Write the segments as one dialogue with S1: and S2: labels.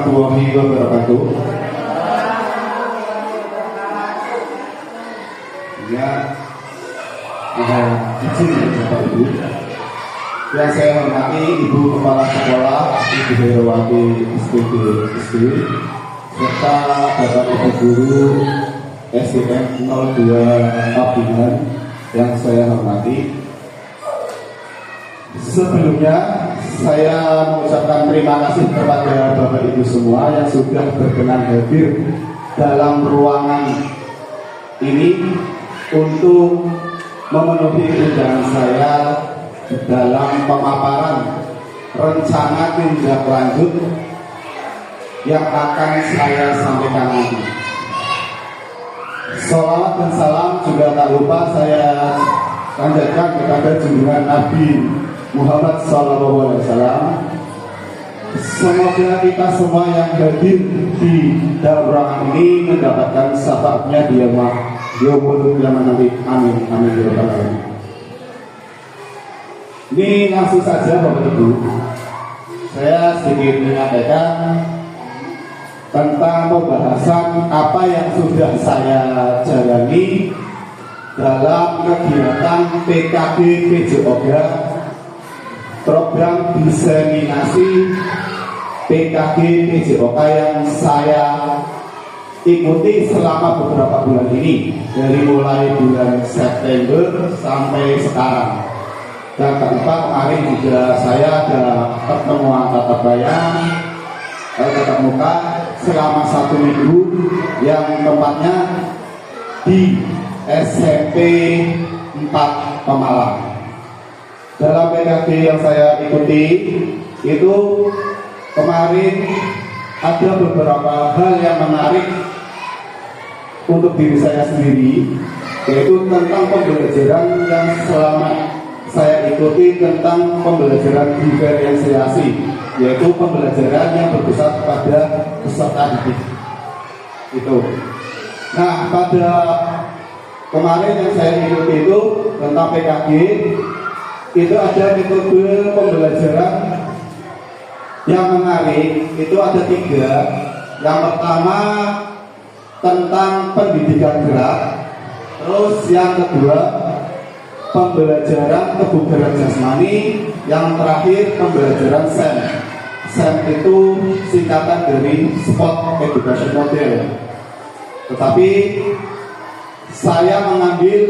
S1: warahmatullahi wabarakatuh. Ya, izin ya Bapak Ibu. Yang saya hormati Ibu Kepala Sekolah, Ibu Herawati SPDSD, serta Bapak Ibu Guru SDN 02 Pabinan yang saya hormati. Sebelumnya saya mengucapkan terima kasih kepada Bapak Ibu semua yang sudah berkenan hadir dalam ruangan ini untuk memenuhi undangan saya dalam pemaparan rencana tindak lanjut yang akan saya sampaikan nanti. Sholawat dan salam juga tak lupa saya panjatkan kepada junjungan Nabi Muhammad SAW. Semoga kita semua yang hadir di dalam ruangan ini mendapatkan syafaatnya di yaumul qiyamah nanti. Amin amin ya rabbal alamin. Ini langsung saja Bapak Ibu, saya sedikit menyampaikan tentang pembahasan apa yang sudah saya jalani dalam kegiatan PKB PJOGA, program diseminasi PKB PJOGA yang saya ikuti selama beberapa bulan ini, dari mulai bulan September sampai sekarang. Dan keempat, kemarin juga saya ada pertemuan tatap muka selama 1 minggu yang tempatnya di SMP 4 Pemalang. Dalam PKB yang saya ikuti itu kemarin ada beberapa hal yang menarik untuk diri saya sendiri, yaitu tentang pembelajaran yang selama saya ikuti tentang pembelajaran diferensiasi, yaitu pembelajaran yang berpusat pada peserta didik itu. Nah, pada kemarin yang saya ikuti itu tentang PKG, itu ada metode pembelajaran yang menarik, itu ada 3. Yang pertama tentang pendidikan gerak, terus yang kedua pembelajaran kebugaran jasmani, yang terakhir pembelajaran SEM. SEM itu singkatan dari Sport Education Model. Tetapi saya mengambil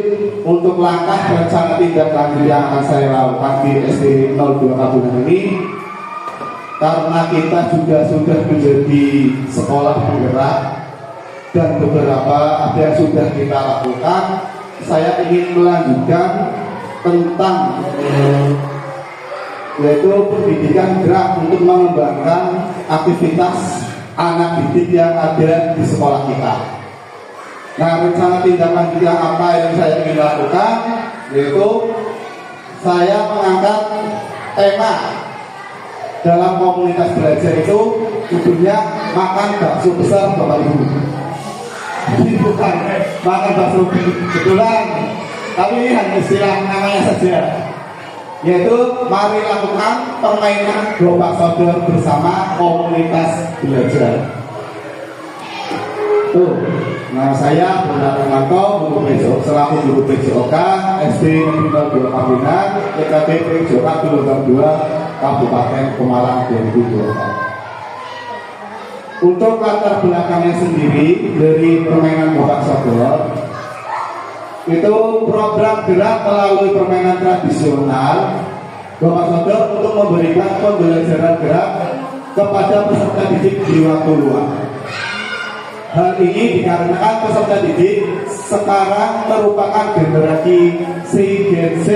S1: untuk langkah rencana tindak lanjut yang akan saya lakukan di SD 02 Pabinan ini, karena kita juga sudah menjadi sekolah penggerak dan beberapa ada yang sudah kita lakukan. Saya ingin melanjutkan tentang yaitu pendidikan gerak untuk mengembangkan aktivitas anak didik yang ada di sekolah kita. Nah, rencana tindak lanjut yang apa yang saya ingin lakukan, yaitu saya mengangkat tema dalam komunitas belajar itu judulnya makan bakso besar Bapak Ibu. Ini bukan makan bakso betulan, tapi ini hanya istilah namanya saja, yaitu mari lakukan permainan gerobak sodor bersama komunitas belajar. Tuh, nah saya Bunda Romanto, guru PJOK, selaku guru PJOK SD 02 Pabinan, PKB PJOK Gelombang 2 Kabupaten Pemalang 2024. Untuk latar belakangnya sendiri dari permainan gerobak sodor, itu program gerak melalui permainan tradisional gerobak sodor untuk memberikan pembelajaran gerak kepada peserta didik di waktu luang. Hal ini dikarenakan peserta didik sekarang merupakan generasi Gen Z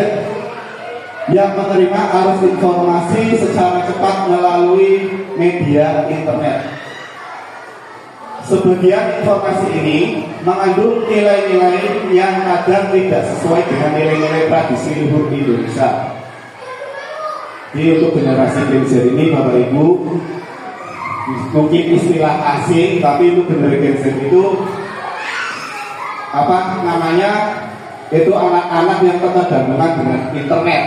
S1: yang menerima arus informasi secara cepat melalui media internet. Sebagian informasi ini mengandung nilai-nilai yang kadang tidak sesuai dengan nilai-nilai tradisi luhur Indonesia. Jadi untuk generasi Gen Z ini Bapak Ibu, mungkin istilah asing, tapi itu generasi Gen Z itu apa namanya? Itu anak-anak yang ketergantungan dengan internet.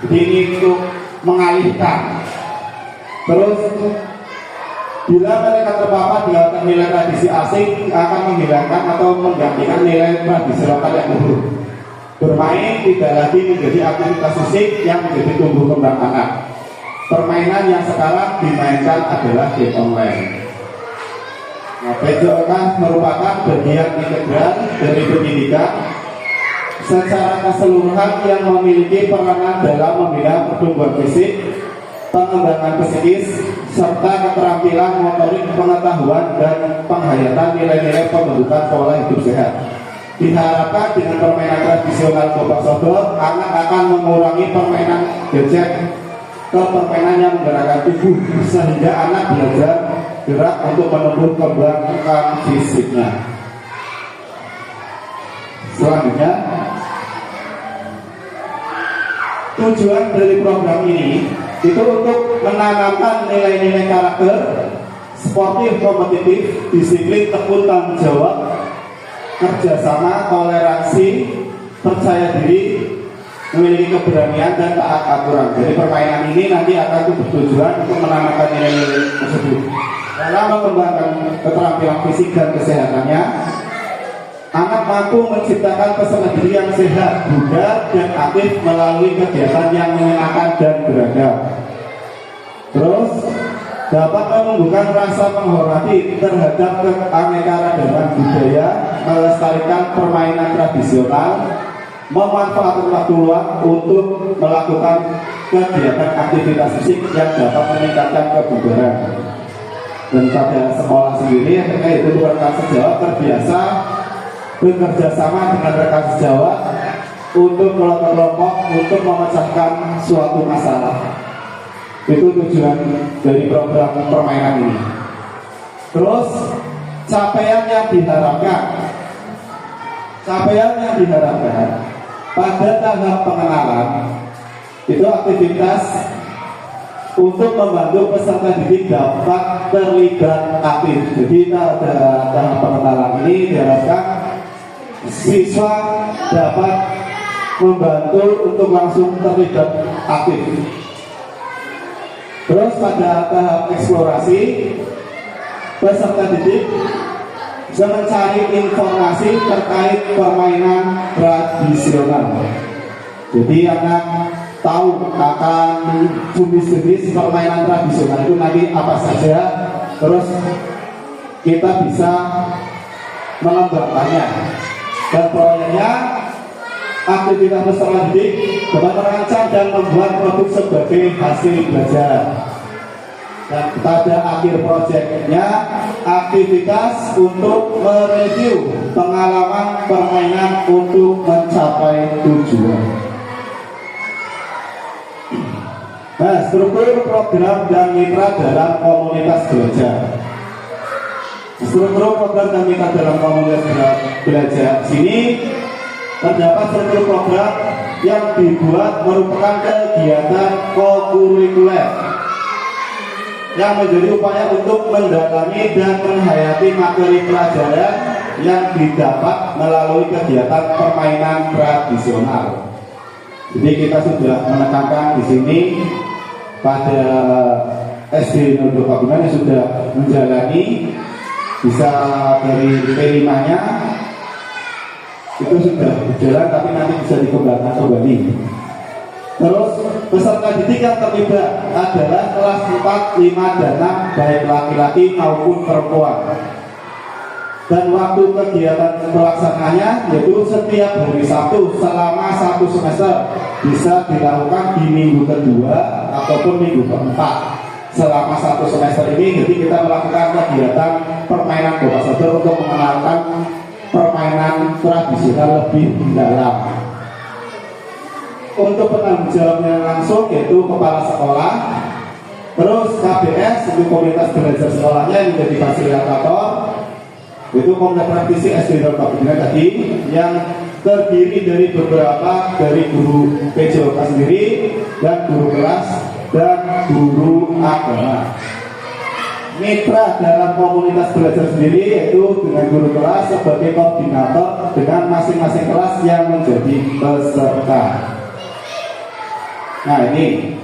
S1: Jadi ini untuk mengalihkan. Terus Bila mereka terpapar dengan nilai tradisi asing, akan menghilangkan atau menggantikan nilai tradisi lokal yang luhur. Bermain tidak lagi menjadi aktivitas fisik yang menjadi tumbuh kembang anak. Permainan yang sekarang dimainkan adalah game online. Nah, PJOK merupakan bagian integral dari pendidikan secara keseluruhan yang memiliki peranan dalam membina pertumbuhan fisik, pengembangan psikis, serta keterampilan motorik, pengetahuan, dan penghayatan nilai-nilai pembentukan pola hidup sehat. Diharapkan dengan permainan tradisional gobak sodor, anak akan mengurangi permainan gadget ke permainan yang menggerakkan tubuh, sehingga anak belajar gerak untuk menumbuh kembangkan fisiknya. Selanjutnya, tujuan dari program ini itu untuk menanamkan nilai-nilai karakter sportif, kompetitif, disiplin, tekun, tanggung jawab, kerjasama, toleransi, percaya diri, memiliki keberanian, dan taat aturan. Jadi permainan ini nanti akan bertujuan untuk menanamkan nilai-nilai tersebut. Dalam mengembangkan keterampilan fisik dan kesehatannya, anak mampu menciptakan peserta diri yang sehat, bugar, dan aktif melalui kegiatan yang menyenangkan dan beragam. Terus dapat menumbuhkan rasa menghormati terhadap keanekaragaman budaya, melestarikan permainan tradisional, memanfaatkan waktu luang untuk melakukan kegiatan aktivitas fisik yang dapat meningkatkan kebugaran. Dan pada sekolah sendiri, yaitu rekan sejawat terbiasa bekerja sama dengan rekan sejawat untuk kelompok-kelompok untuk memecahkan suatu masalah. Itu tujuan dari program permainan ini. Terus capaian yang diharapkan pada tahap pengenalan itu aktivitas untuk membantu peserta didik dapat terlibat aktif. Jadi pada tahap pengenalan ini diharapkan siswa dapat membantu untuk langsung terlibat aktif. Terus pada tahap eksplorasi, peserta didik bisa mencari informasi terkait permainan tradisional. Jadi anak tahu akan jenis-jenis permainan tradisional itu nanti apa saja, terus kita bisa mengembangkannya. Dan proyeknya aktivitas peserta didik dapat merancang dan membuat produk sebagai hasil belajar. Dan pada akhir proyeknya aktivitas untuk mereview pengalaman permainan untuk mencapai tujuan. Nah, struktur program dan mitra dalam komunitas belajar. Struktur program dan mitra dalam komunitas belajar sini terdapat struktur program yang dibuat merupakan kegiatan kokurikuler yang menjadi upaya untuk mendalami dan menghayati materi pelajaran yang didapat melalui kegiatan permainan tradisional. Jadi kita sudah menekankan di sini pada SD Nodo Pagungan yang sudah menjalani bisa dari P5-nya itu sudah berjalan, tapi nanti bisa dikembangkan kembali. Terus peserta didik yang terlibat adalah kelas 4, 5, dan 6 baik laki-laki maupun perempuan. Dan waktu kegiatan pelaksanaannya yaitu setiap hari Sabtu selama 1 semester, bisa dilakukan di minggu kedua ataupun minggu keempat selama 1 semester ini. Jadi kita melakukan kegiatan permainan gobak sodor untuk mengenalkan permainan tradisional lebih dalam. Untuk penanggung jawabnya langsung yaitu kepala sekolah, terus KBS itu komunitas belajar sekolahnya yang menjadi fasilitator, itu komunitas praktisi SD Nodo Pagungan tadi yang terdiri dari beberapa dari guru PJOK sendiri dan guru kelas dan guru agama. Mitra dalam komunitas belajar sendiri yaitu dengan guru kelas sebagai koordinator dengan masing-masing kelas yang menjadi peserta. Nah ini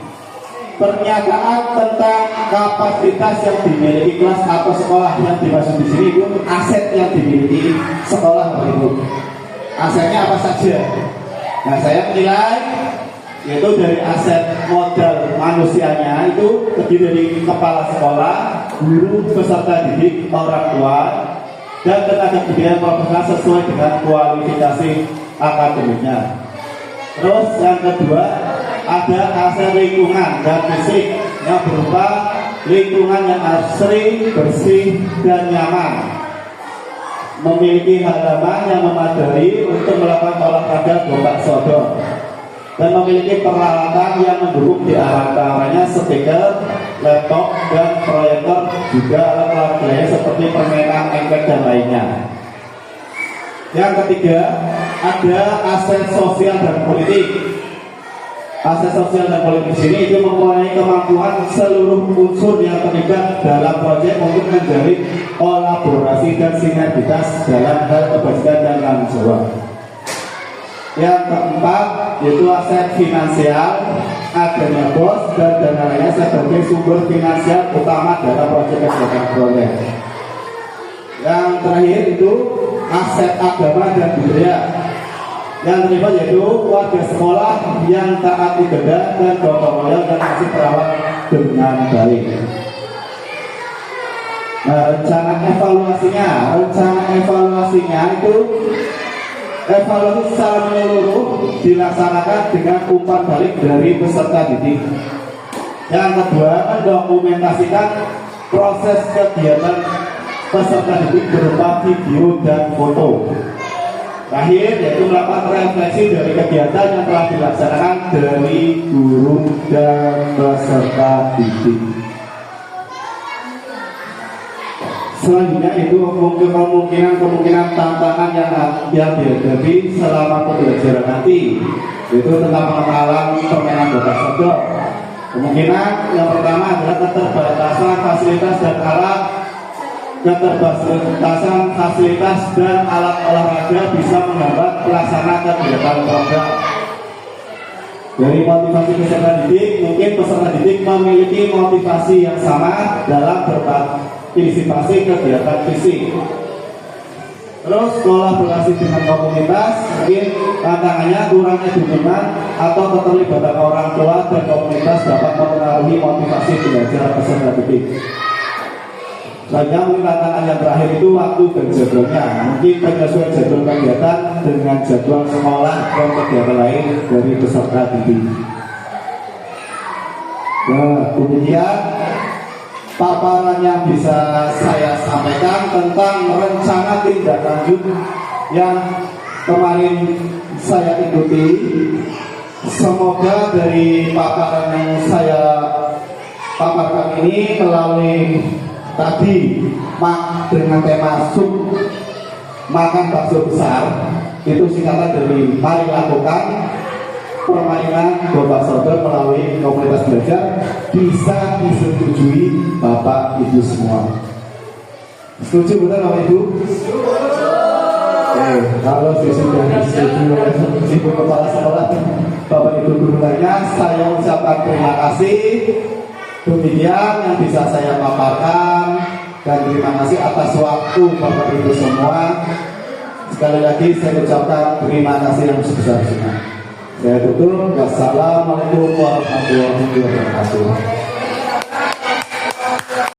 S1: pernyataan tentang kapasitas yang dimiliki kelas atau sekolah yang dimaksud di sini itu aset yang dimiliki sekolah itu. Asetnya apa saja? Nah, saya menilai yaitu dari aset modal manusianya itu terdiri dari kepala sekolah, guru, peserta didik, orang tua, dan tenaga pendidikan profesional sesuai dengan kualifikasi akademiknya. Terus yang kedua ada aset lingkungan dan fisik yang berupa lingkungan yang asri, bersih, dan nyaman, memiliki halaman yang memadai untuk melakukan olahraga gobak sodor, dan memiliki peralatan yang mendukung di antaranya speaker, laptop, dan proyektor, juga alat-alat lainnya seperti permainan engket dan lainnya. Yang ketiga ada aset sosial dan politik. Aset sosial dan politik sini itu mempunyai kemampuan seluruh unsur yang terlibat dalam proyek untuk menjalin kolaborasi dan sinergitas dalam hal kebajikan dan tanggung jawab. Yang keempat yaitu aset finansial, adanya bos dan dana lainnya sebagai sumber finansial utama dalam proyek. Yang terakhir itu aset agama dan budaya. Yang terlibat yaitu warga sekolah yang taat ibadah dan gotong royong dan masih terawat dengan baik. Nah, rencana evaluasinya itu evaluasi secara menyeluruh dilaksanakan dengan umpan balik dari peserta didik. Yang kedua, mendokumentasikan proses kegiatan peserta didik berupa video dan foto. Terakhir yaitu melakukan refleksi dari kegiatan yang telah dilaksanakan dari guru dan peserta didik. Selanjutnya itu kemungkinan tantangan yang dihadapi selama pembelajaran nanti, yaitu tentang pengenalan permainan gobak sodor. Kemungkinan yang pertama adalah keterbatasan fasilitas dan alat. Keterbatasan fasilitas dan alat olahraga bisa menghambat pelaksana kegiatan program. Dari motivasi peserta didik, mungkin peserta didik memiliki motivasi yang sama dalam berpartisipasi kegiatan fisik. Terus kolaborasi dengan komunitas, mungkin tantangannya kurangnya dukungan atau keterlibatan orang tua dan komunitas dapat mempengaruhi motivasi belajar peserta didik. Selanjutnya mungkin tantangan yang terakhir itu waktu dan jadwalnya. Mungkin penyesuaian jadwal kegiatan dengan jadwal sekolah dan kegiatan lain dari peserta didik. Nah, kemudian paparan yang bisa saya sampaikan tentang rencana tindak lanjut yang kemarin saya ikuti. Semoga dari paparan yang saya paparkan ini melalui tadi dengan tema makan bakso besar, itu singkatan dari mari lakukan permainan gobak sodor melalui komunitas belajar bisa disetujui Bapak Ibu semua. Setuju betul Bapak Ibu? Kalau sudah disetujui oleh Ibu Kepala Sekolah, Bapak Ibu guru lainnya, saya ucapkan terima kasih. Demikian yang bisa saya paparkan, dan terima kasih atas waktu Bapak Ibu semua. Sekali lagi saya ucapkan terima kasih yang sebesar-besarnya. Saya tutup. Wassalamualaikum warahmatullahi wabarakatuh.